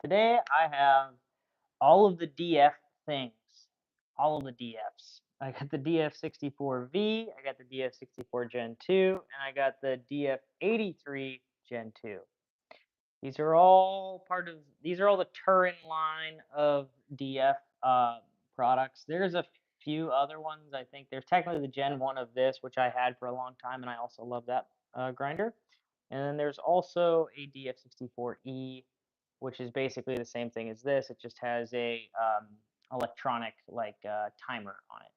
Today I have all of the DF things, all of the DFs. I got the DF64v, I got the DF64 Gen 2, and I got the DF83 Gen 2. These are all the Turin line of DF products. There's a few other ones. I think there's technically the Gen 1 of this, which I had for a long time, and I also love that grinder. And then there's also a DF64E, which is basically the same thing as this. It just has a electronic timer on it.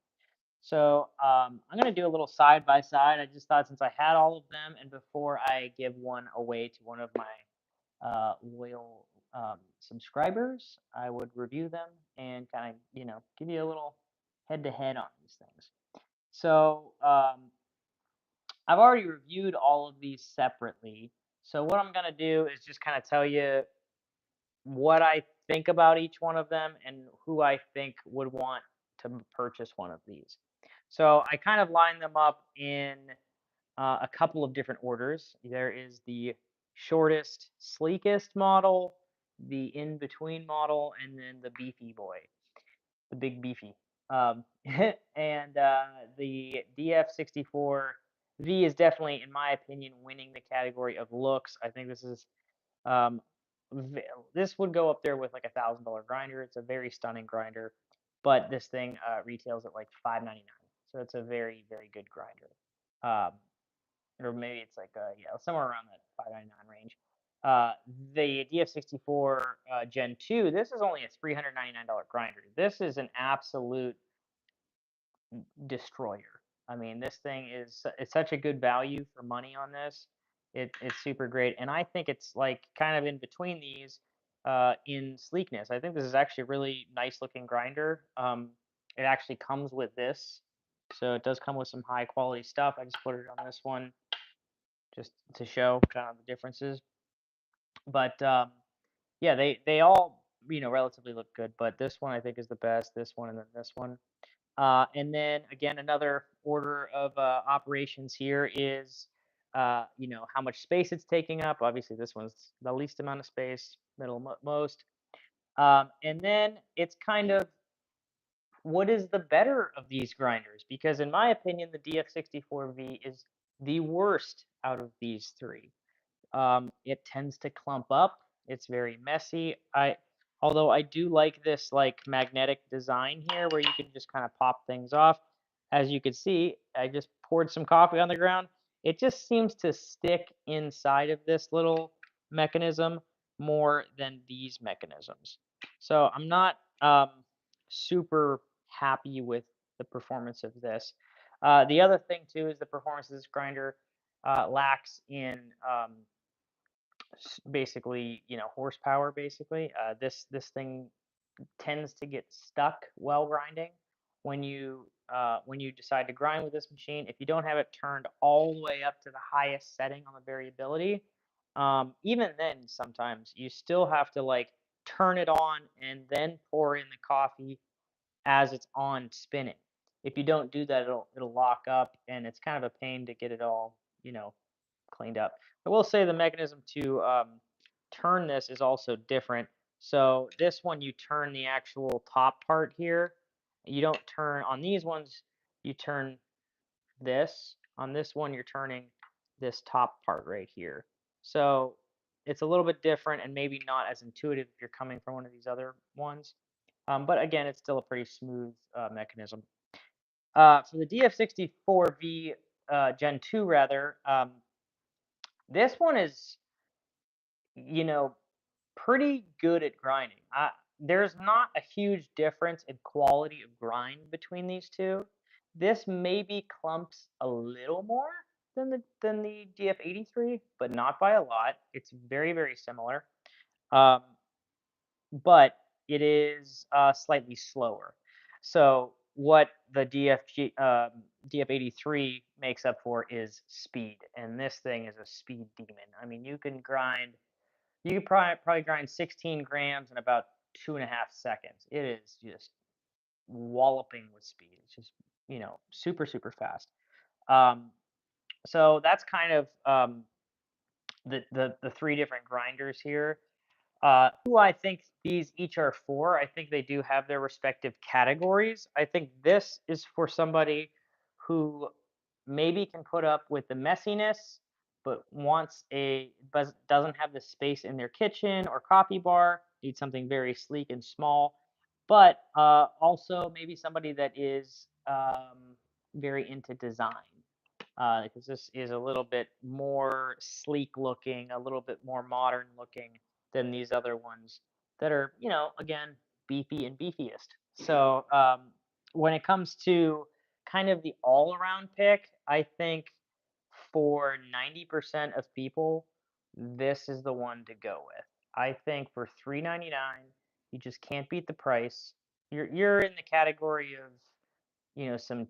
So I'm gonna do a little side by side. I just thought since I had all of them, and before I give one away to one of my loyal subscribers, I would review them and kind of give you a little head to head on these things. So I've already reviewed all of these separately. So what I'm gonna do is just kind of tell you what I think about each one of them and who I think would want to purchase one of these. So I kind of line them up in a couple of different orders. There is the shortest, sleekest model, the in between model, and then the beefy boy, the big beefy. Um, and the DF64V is definitely, in my opinion, winning the category of looks. I think this is um, v- this would go up there with like $1,000 grinder. It's a very stunning grinder, but this thing retails at like $599, so it's a very very good grinder. Um, or maybe it's like yeah, somewhere around that 599 range. Uh, the DF64 Gen 2, this is only a $399 grinder. This is an absolute destroyer. I mean, this thing is it's such a good value for money on this. It's super great, and I think it's like kind of in between these in sleekness. I think this is actually a really nice looking grinder. It actually comes with this, so it does come with some high quality stuff. I just put it on this one just to show kind of the differences. But yeah, they all relatively look good, but this one I think is the best. This one and then this one. And then again, another order of operations here is, how much space it's taking up. Obviously, this one's the least amount of space, most. And then it's kind of what is the better of these grinders? Because in my opinion, the DF64V is the worst out of these three. It tends to clump up. It's very messy. Although I do like this like magnetic design here where you can just kind of pop things off. As you can see, I just poured some coffee on the ground. It just seems to stick inside of this little mechanism more than these mechanisms. So I'm not super happy with the performance of this. The other thing too is the performance of this grinder lacks in basically horsepower. Basically, this thing tends to get stuck while grinding when you decide to grind with this machine. If you don't have it turned all the way up to the highest setting on the variability, even then sometimes you still have to like turn it on and then pour in the coffee as it's on spinning. If you don't do that, it'll lock up, and it's kind of a pain to get it all cleaned up. I will say the mechanism to turn this is also different. So this one, you turn the actual top part here. You don't turn on these ones. You turn this. On this one, you're turning this top part right here. So it's a little bit different and maybe not as intuitive if you're coming from one of these other ones. But again, it's still a pretty smooth mechanism. For the DF64V Gen 2, rather, this one is, you know, pretty good at grinding. There's not a huge difference in quality of grind between these two. This maybe clumps a little more than the DF83, but not by a lot. It's very very similar, um, but it is slightly slower. So what the DF83 makes up for is speed, and this thing is a speed demon. I mean, you could probably grind 16 grams in about 2.5 seconds. It is just walloping with speed. It's just super super fast. Um, so that's kind of the three different grinders here. Who I think these each are for, I think they do have their respective categories. I think this is for somebody who maybe can put up with the messiness, but doesn't have the space in their kitchen or coffee bar, needs something very sleek and small, but also maybe somebody that is very into design. Because this is a little bit more sleek looking, a little bit more modern looking than these other ones that are, again, beefy and beefiest. So when it comes to kind of the all around pick, I think for 90% of people, this is the one to go with. I think for $3.99, you just can't beat the price. You're in the category of some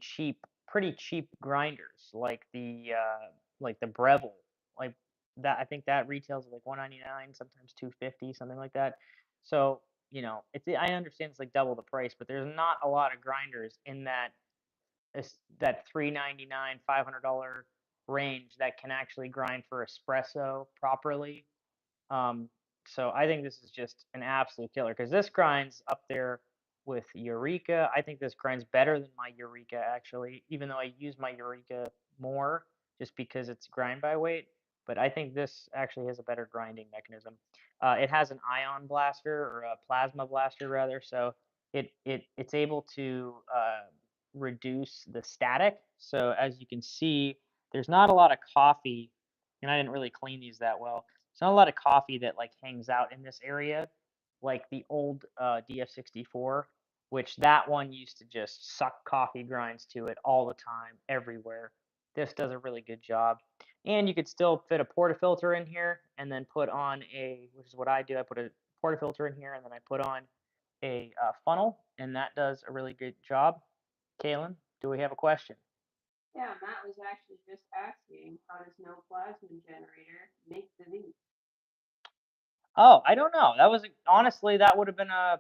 pretty cheap grinders like the Breville, like that. I think that retails at like 199, sometimes 250, something like that. So I understand it's like double the price, but there's not a lot of grinders in that 399 $500 range that can actually grind for espresso properly. um, so I think this is just an absolute killer because this grinds up there with Eureka. I think this grinds better than my Eureka actually, even though I use my Eureka more just because it's grind by weight. But I think this actually has a better grinding mechanism. It has an ion blaster or a plasma blaster rather, so it's able to reduce the static. So as you can see, there's not a lot of coffee, and I didn't really clean these that well. There's not a lot of coffee that like hangs out in this area, like the old DF64, which that one used to just suck coffee grinds to it all the time, everywhere. This does a really good job, and you could still fit a portafilter in here, and then put on which is what I do. I put a portafilter in here, and then I put on a funnel, and that does a really good job. Kaylin, do we have a question? Yeah, Matt was actually just asking, how does no plasma generator make the V? Oh, I don't know. Honestly, that would have been a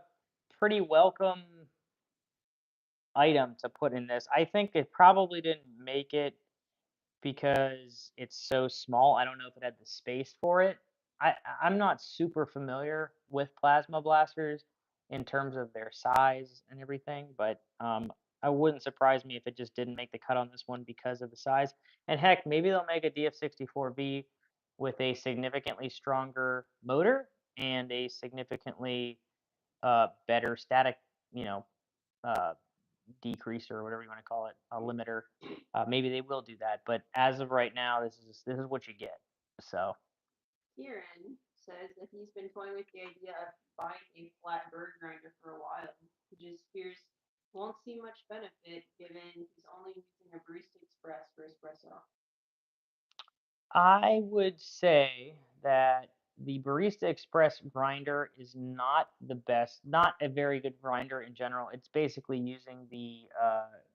pretty welcome item to put in this. I think it probably didn't make it because it's so small. I don't know if it had the space for it. I'm not super familiar with plasma blasters in terms of their size and everything, but I wouldn't surprise me if it just didn't make the cut on this one because of the size. And heck, maybe they'll make a DF64V with a significantly stronger motor and a significantly better static, you know, uh, decreaser or whatever you want to call it, a limiter. Maybe they will do that, but as of right now, this is what you get. So Kieran says that he's been toying with the idea of buying a flat bird grinder for a while. He just fears won't see much benefit given he's only using a Barista Express for espresso. I would say that the Barista Express grinder is not the best, not a very good grinder in general. It's basically using the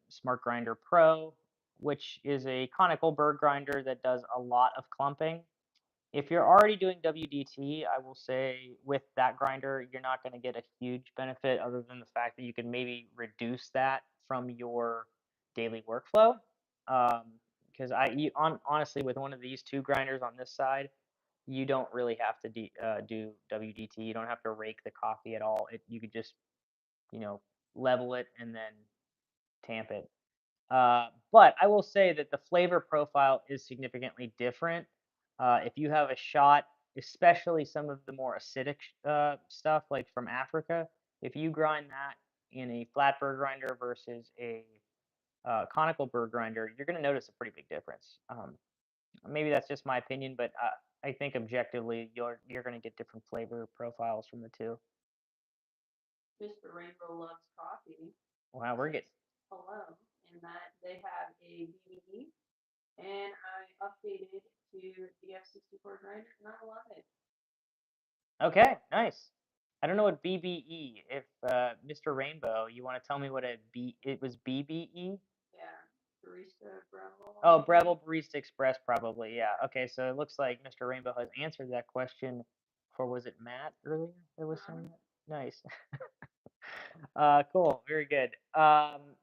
Smart Grinder Pro, which is a conical bird grinder that does a lot of clumping. If you're already doing WDT, I will say with that grinder, you're not going to get a huge benefit other than the fact that you can maybe reduce that from your daily workflow. Because honestly, with one of these two grinders on this side, you don't really have to do WDT. You don't have to rake the coffee at all. You could just, you know, level it and then tamp it. But I will say that the flavor profile is significantly different. If you have a shot, especially some of the more acidic stuff like from Africa, if you grind that in a flat burr grinder versus a conical burr grinder, you're going to notice a pretty big difference. Maybe that's just my opinion, but I think objectively you're going to get different flavor profiles from the two. Mr. Rainbow Loves Coffee Wow, we're says getting hello and that they have a BBE and I updated to DF64 grinder and I love it. okay. Nice. I don't know what BBE. If Mr. Rainbow, you want to tell me what it was BBE? Yeah, Barista Breville Oh, maybe. Breville Barista Express, probably. Yeah. Okay, so it looks like Mr. Rainbow has answered that question for, was it Matt earlier that was saying that? Nice. Cool. Very good.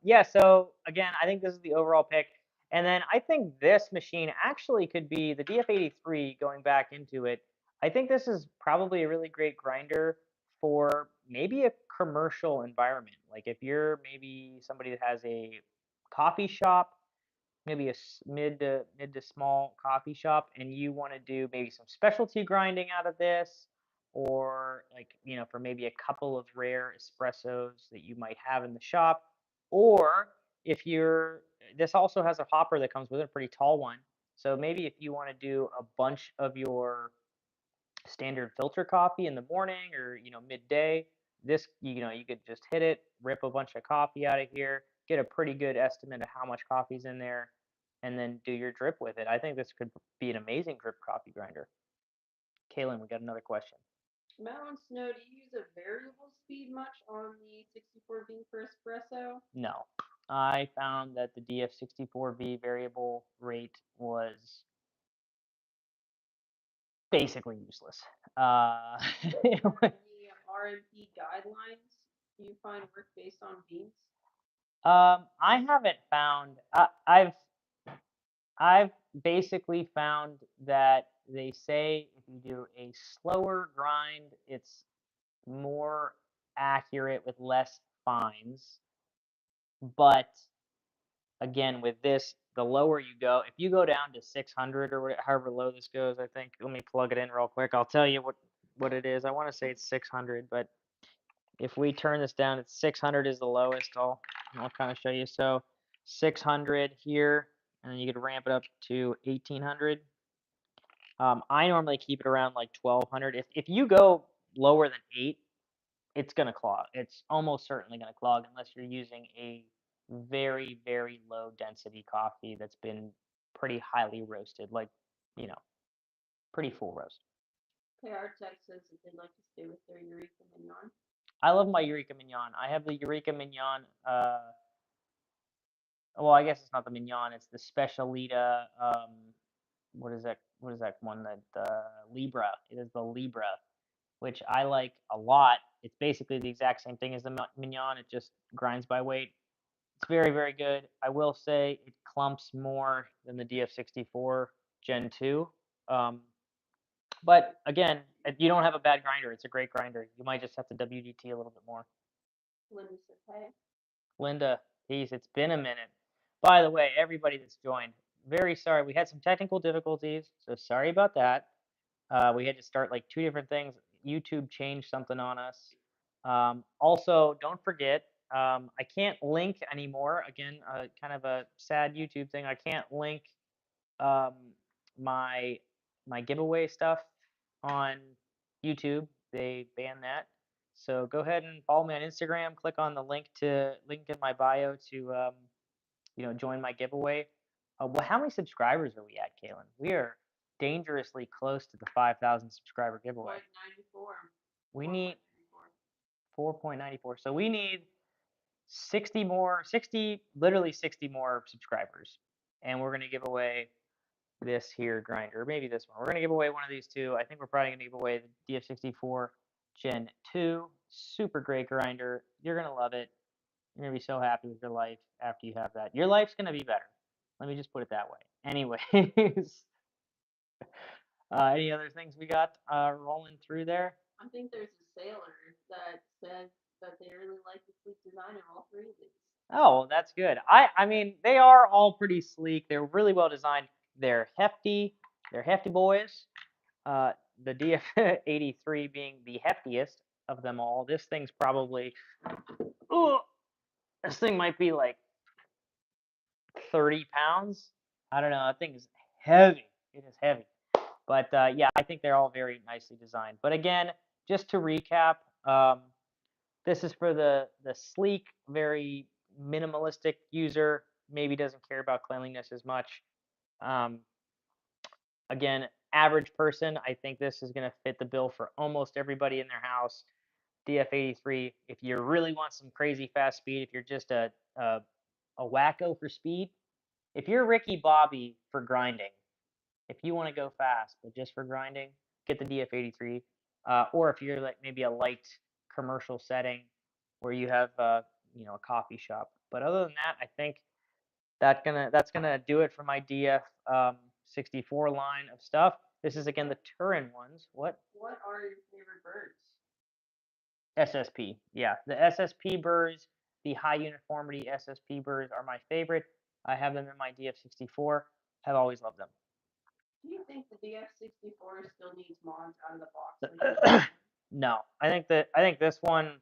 Yeah. So again, I think this is the overall pick, and then I think this machine actually could be the DF83. Going back into it, I think this is probably a really great grinder for maybe a commercial environment. Like if you're maybe somebody that has a coffee shop, maybe a mid to small coffee shop, and you want to do maybe some specialty grinding out of this, or like for maybe a couple of rare espressos that you might have in the shop, or if you're this also has a hopper that comes with it, a pretty tall one. So maybe if you want to do a bunch of your standard filter coffee in the morning or midday, this you could just hit it, rip a bunch of coffee out of here, get a pretty good estimate of how much coffee's in there, and then do your drip with it. I think this could be an amazing drip coffee grinder. Kaylin, we got another question. Matt wants to know, do you use a variable speed much on the 64V for espresso? No, I found that the DF64v variable rate was basically useless. Any RMP guidelines you find work based on beans? I haven't found. I've basically found that they say if you do a slower grind, it's more accurate with less fines. But again, with this, the lower you go, if you go down to 600 or however low this goes, I think, let me plug it in real quick. I'll tell you what it is. I want to say it's 600, but if we turn this down, it's 600 is the lowest. I'll kind of show you. So 600 here, and then you could ramp it up to 1800. I normally keep it around like 1200. If you go lower than 8, it's gonna clog. It's almost certainly gonna clog unless you're using a very, very low density coffee that's been pretty highly roasted, like, you know, pretty full roast. Okay, our text says that they'd like to stay with their Eureka Mignon. I love my Eureka Mignon. I have the Eureka Mignon. Well, I guess it's not the Mignon. It's the Specialita. What is that? What is that one that Libra? It is the Libra, which I like a lot. It's basically the exact same thing as the Mignon. It just grinds by weight. It's very, very good. I will say it clumps more than the DF64 Gen 2. Um, but again, if you don't have a bad grinder, it's a great grinder. You might just have to WDT a little bit more. Linda says, hey. Linda, geez, it's been a minute. By the way, everybody that's joined, very sorry. We had some technical difficulties, so sorry about that. We had to start like two different things. YouTube changed something on us. Also, don't forget, I can't link anymore. Again, kind of a sad YouTube thing. I can't link um, my my giveaway stuff on YouTube. They banned that. So go ahead and follow me on Instagram. Click on the link in my bio to join my giveaway. Well, how many subscribers are we at, Kaylin? We are dangerously close to the 5,000 subscriber giveaway. 94. We need 4.94. So we need 60 more, 60, literally 60 more subscribers. And we're going to give away this here grinder, or maybe this one. We're going to give away one of these two. I think we're probably going to give away the DF64 Gen 2. Super great grinder. You're going to love it. You're going to be so happy with your life after you have that. Your life's going to be better. Let me just put it that way. Anyways, any other things we got rolling through there? I think there's a sailor that says that they really like the sleek design of all three of these. Oh, that's good. I mean, they are all pretty sleek. They're really well designed. They're hefty. They're hefty boys. The DF83 being the heftiest of them all. This thing's probably, oh, this thing might be like 30 pounds. I don't know. That thing is heavy. It is heavy. But yeah, I think they're all very nicely designed. But again, just to recap, this is for the sleek, very minimalistic user. Maybe doesn't care about cleanliness as much. Um, again, average person, I think this is going to fit the bill for almost everybody in their house. DF83, if you really want some crazy fast speed, if you're just a wacko for speed, if you're Ricky Bobby for grinding, if you want to go fast but just for grinding, get the DF83. Or if you're like maybe a light commercial setting where you have a coffee shop. But other than that, I think that's gonna do it for my DF64 line of stuff. This is again the Turin ones. What? What are your favorite birds? SSP. Yeah, the SSP burrs, the high uniformity SSP burrs are my favorite. I have them in my DF64. Have always loved them. Do you think the DF64 still needs mods out of the box like the other one? No, I think this one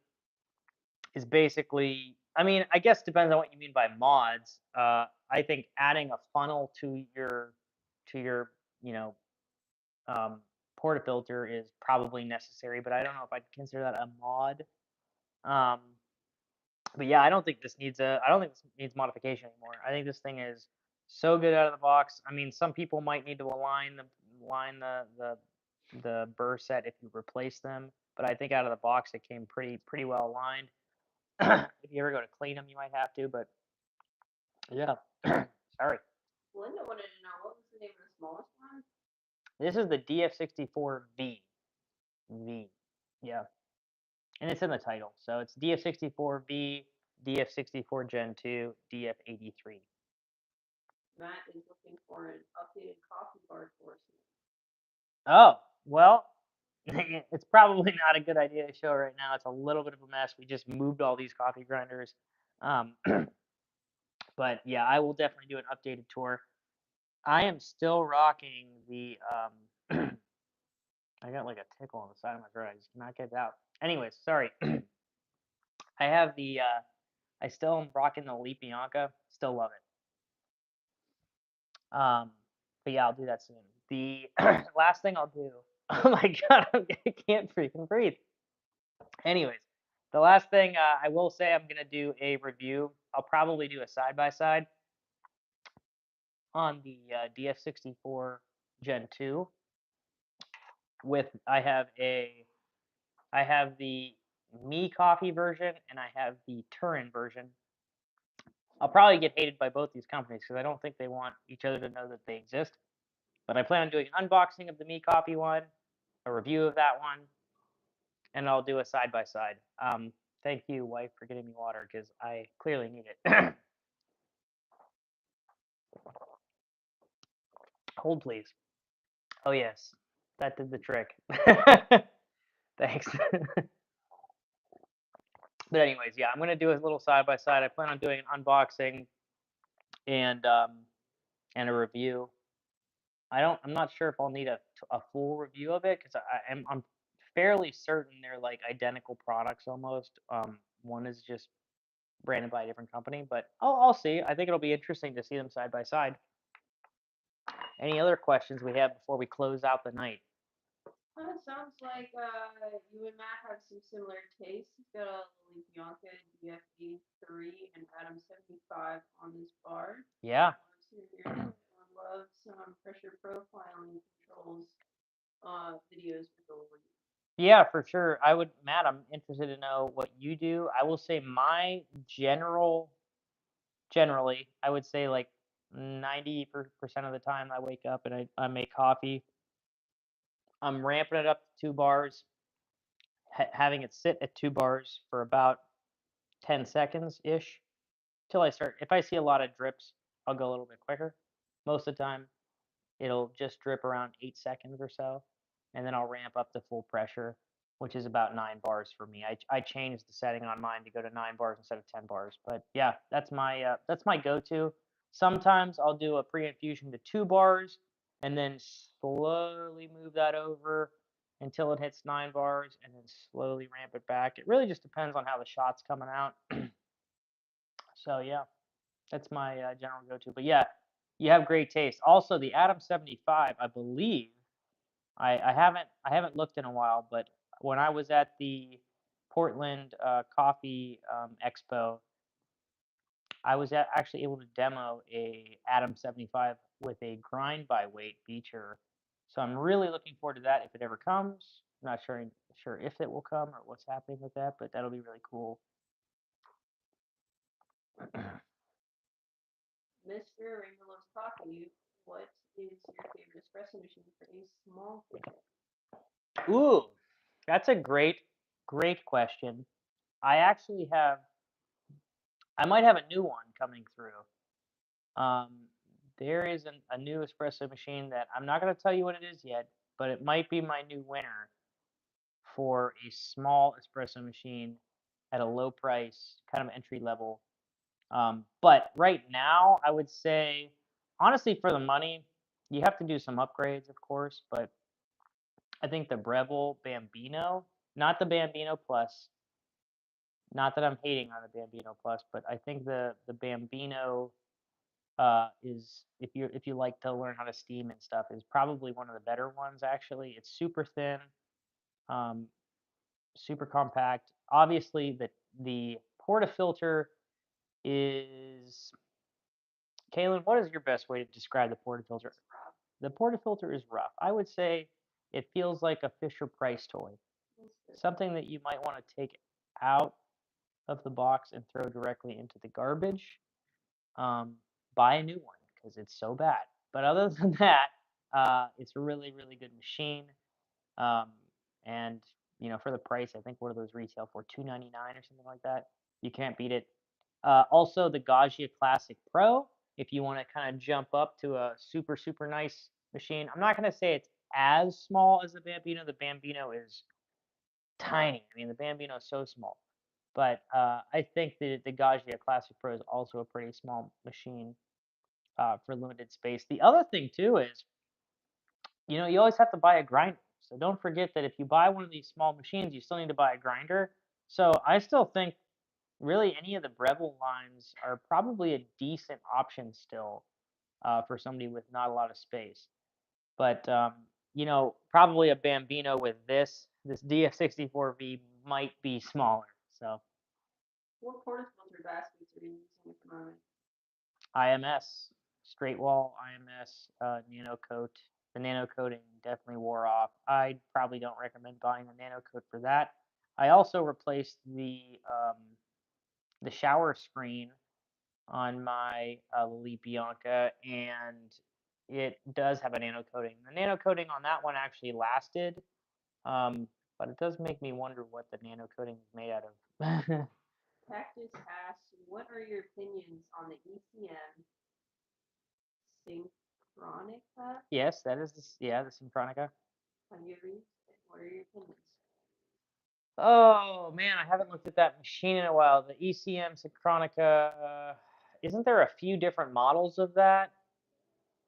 is basically. I mean, I guess depends on what you mean by mods. I think adding a funnel to your you know um, portafilter is probably necessary, but I don't know if I'd consider that a mod. Um, but yeah, I don't think this needs modification anymore. I think this thing is so good out of the box. I mean, some people might need to align the burr set if you replace them, but I think out of the box it came pretty well aligned. If you ever go to clean them, you might have to, but yeah. Sorry. Linda wanted to know what was the name of the smallest one? This is the DF64v. V. Yeah. And it's in the title. So it's DF64v, DF64 Gen 2, DF83. Matt is looking for an updated coffee bar course. Oh, well, it's probably not a good idea to show right now. It's a little bit of a mess. We just moved all these coffee grinders. Um, but yeah, I will definitely do an updated tour. I am still rocking the I got like a tickle on the side of my throat. I just cannot get it out. Anyways, sorry. I have the I still am rocking the Leap Bianca. Still love it. But yeah, I'll do that soon. The last thing I'll do. Oh my god, I can't freaking breathe. Anyways, the last thing I will say, I'm gonna do a review. I'll probably do a side by side on the DF64 Gen 2. With I have the Me Coffee version and I have the Turin version. I'll probably get hated by both these companies because I don't think they want each other to know that they exist. But I plan on doing an unboxing of the Me Coffee one, a review of that one, and I'll do a side by side. Thank you, wife, for getting me water because I clearly need it. Hold, please. Oh yes, that did the trick. Thanks. But anyways, yeah, I'm gonna do a little side by side. I plan on doing an unboxing and and a review. I'm not sure if I'll need a full review of it because I'm fairly certain they're like identical products almost. One is just branded by a different company, but I'll see. I think it'll be interesting to see them side by side. Any other questions we have before we close out the night? It sounds like you and Matt have some similar tastes. He's got a Lily Bianca DF83 and Adam 75 on this bar. Yeah. Everyone loves pressure profiling controls videos with the Lily. Yeah, for sure. Matt, I'm interested to know what you do. I will say my generally, I would say like 90% of the time I wake up and I make coffee. I'm ramping it up to 2 bars, having it sit at 2 bars for about 10 seconds ish till I start. If I see a lot of drips, I'll go a little bit quicker. Most of the time, it'll just drip around 8 seconds or so, and then I'll ramp up to full pressure, which is about 9 bars for me. I changed the setting on mine to go to 9 bars instead of 10 bars. But yeah, that's my go-to. Sometimes I'll do a pre-infusion to 2 bars, and then slowly move that over until it hits 9 bars, and then slowly ramp it back. It really just depends on how the shot's coming out. So yeah, that's my general go-to. But yeah, you have great taste. Also, the Adam 75, I believe. I haven't looked in a while, but when I was at the Portland Coffee Expo, I was actually able to demo a Adam 75 with a grind by weight feature. So I'm really looking forward to that if it ever comes. Not sure if it will come or what's happening with that, but that'll be really cool. Mr. Rainbow Loves Coffee, what is your favorite espresso machine for a small kitchen? Ooh, that's a great question. I actually have I might have a new one coming through. Um, there is a new espresso machine that I'm not going to tell you what it is yet, but it might be my new winner for a small espresso machine at a low price, kind of entry level. But right now, I would say, honestly, for the money, you have to do some upgrades, of course. But I think the Breville Bambino, not the Bambino Plus, not that I'm hating on the Bambino Plus, but I think the Bambino is if you like to learn how to steam and stuff is probably one of the better ones. Actually, it's super thin, um, super compact. Obviously, the portafilter is Kaylin. What is your best way to describe the portafilter? The portafilter is rough. I would say it feels like a Fisher Price toy, something that you might want to take out of the box and throw directly into the garbage. Um, Buy a new one because it's so bad. But other than that, it's a really, really good machine. Um, and for the price, I think what are those retail for? $2.99 or something like that. You can't beat it. Also, the Gaggia Classic Pro. If you want to kind of jump up to a super, super nice machine, I'm not going to say it's as small as the Bambino. The Bambino is tiny. I mean, the Bambino is so small. But I think the Gaggia Classic Pro is also a pretty small machine for limited space. The other thing too is, you always have to buy a grinder. So don't forget that if you buy one of these small machines, you still need to buy a grinder. So I still think really any of the Breville lines are probably a decent option still for somebody with not a lot of space. But probably a Bambino with this DF64v might be smaller. So What portafilter baskets are you using at the moment? IMS, straight wall IMS, nano coat. The nano coating definitely wore off. I probably don't recommend buying the nano coat for that. I also replaced the shower screen on my Lili Bianca, and it does have a nano coating. The nano coating on that one actually lasted, but it does make me wonder what the nano coating is made out of. Cactus asks, what are your opinions on the ECM Synchronica? Yes, that is the Synchronica. Have you ever used it? What are your opinions? Oh man, I haven't looked at that machine in a while. The ECM Synchronica. Isn't there a few different models of that?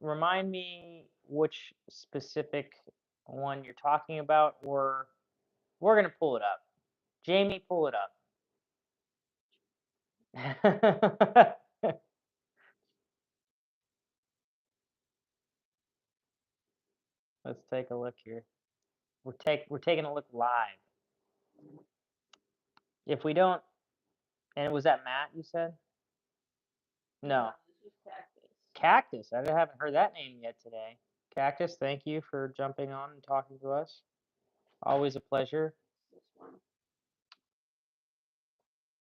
Remind me which specific one you're talking about, or we're gonna pull it up. Jamie, pull it up. Let's take a look here. We're taking a look live. If we don't, and was that Matt you said? No. This is Cactus. Cactus. I haven't heard that name yet today. Cactus, thank you for jumping on and talking to us. Always a pleasure. This one.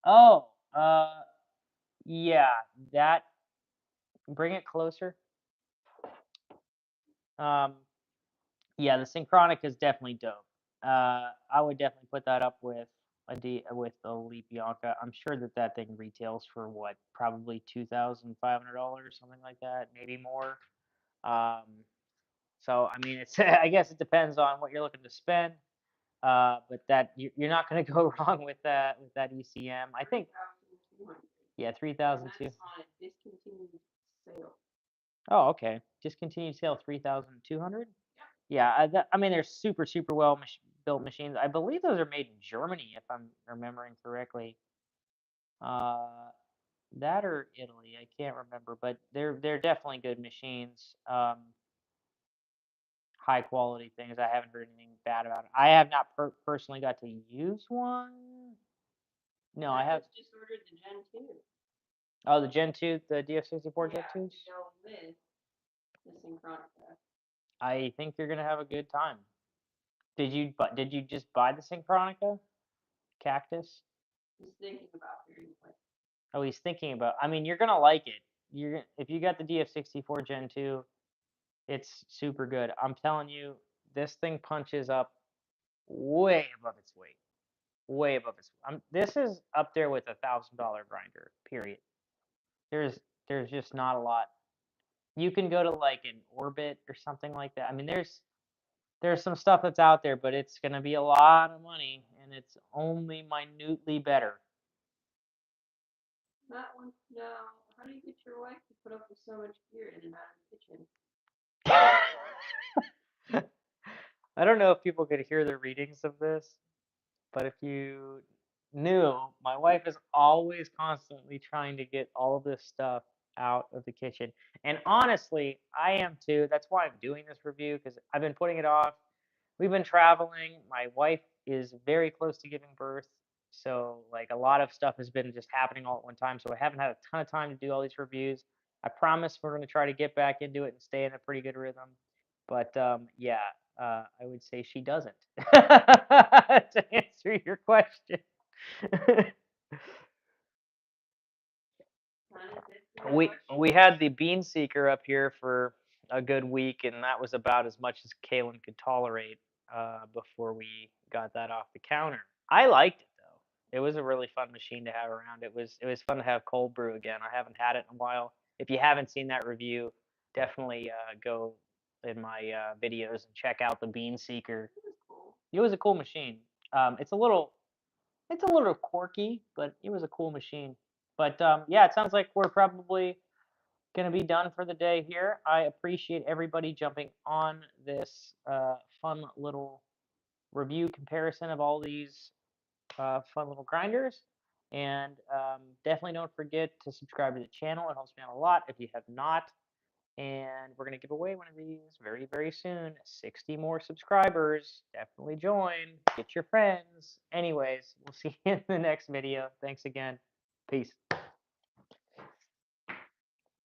Oh, yeah, that. Bring it closer. Um, yeah, the Synchronic is definitely dope. I would definitely put that up with with the Elite Bianca. I'm sure that thing retails for what, probably $2,500, something like that, maybe more. Um, so I mean, it's I guess it depends on what you're looking to spend. But that you're not going to go wrong with that ECM. I think 3,200. yeah, And 3,002. that's on a discontinued sale. Oh, okay. Discontinued sale 3,200. Yeah, I mean they're super super well built machines. I believe those are made in Germany if I'm remembering correctly. Uh, that or Italy, I can't remember, but they're definitely good machines. High quality things. I haven't heard anything bad about it. I have not personally got to use one. No, I have. Just ordered the Gen 2. Oh, the Gen 2, the DF64 Gen Yeah, 2s? to go with the Synchronica. I think you're gonna have a good time. Did you just buy the Synchronica? Cactus? Just thinking about hearing what. Oh, he's thinking about. I mean, you're gonna like it. If you got the DF64 Gen 2, it's super good. I'm telling you, this thing punches up way above its weight. Way above its. This is up there with $1,000 grinder. Period. There's just not a lot You can go to like an Orbit or something like that. I mean, there's some stuff that's out there, but it's gonna be a lot of money, and it's only minutely better. That one. No. How do you get your wife to put up with so much gear in and out of the kitchen? I don't know if people could hear the readings of this, but if you knew, my wife is always constantly trying to get all of this stuff out of the kitchen. And honestly, I am too. That's why I'm doing this review because I've been putting it off. We've been traveling. My wife is very close to giving birth. So, like, a lot of stuff has been just happening all at one time. So, I haven't had a ton of time to do all these reviews. I promise we're going to try to get back into it and stay in a pretty good rhythm. But yeah, I would say she doesn't. To answer your question. Kind of fits my we question. we had the bean seeker up here for a good week, and that was about as much as Kaylin could tolerate before we got that off the counter. I liked it though. It was a really fun machine to have around. It was fun to have cold brew again. I haven't had it in a while. If you haven't seen that review, definitely go in my videos and check out the bean seeker. It was cool. It was a cool machine. It's a little quirky, but it was a cool machine. But yeah, it sounds like we're probably gonna be done for the day here. I appreciate everybody jumping on this fun little review comparison of all these fun little grinders. And definitely don't forget to subscribe to the channel. It helps me out a lot if you have not. And we're going to give away one of these very, very soon. 60 more subscribers. Definitely join. Get your friends. Anyways, we'll see you in the next video. Thanks again. Peace.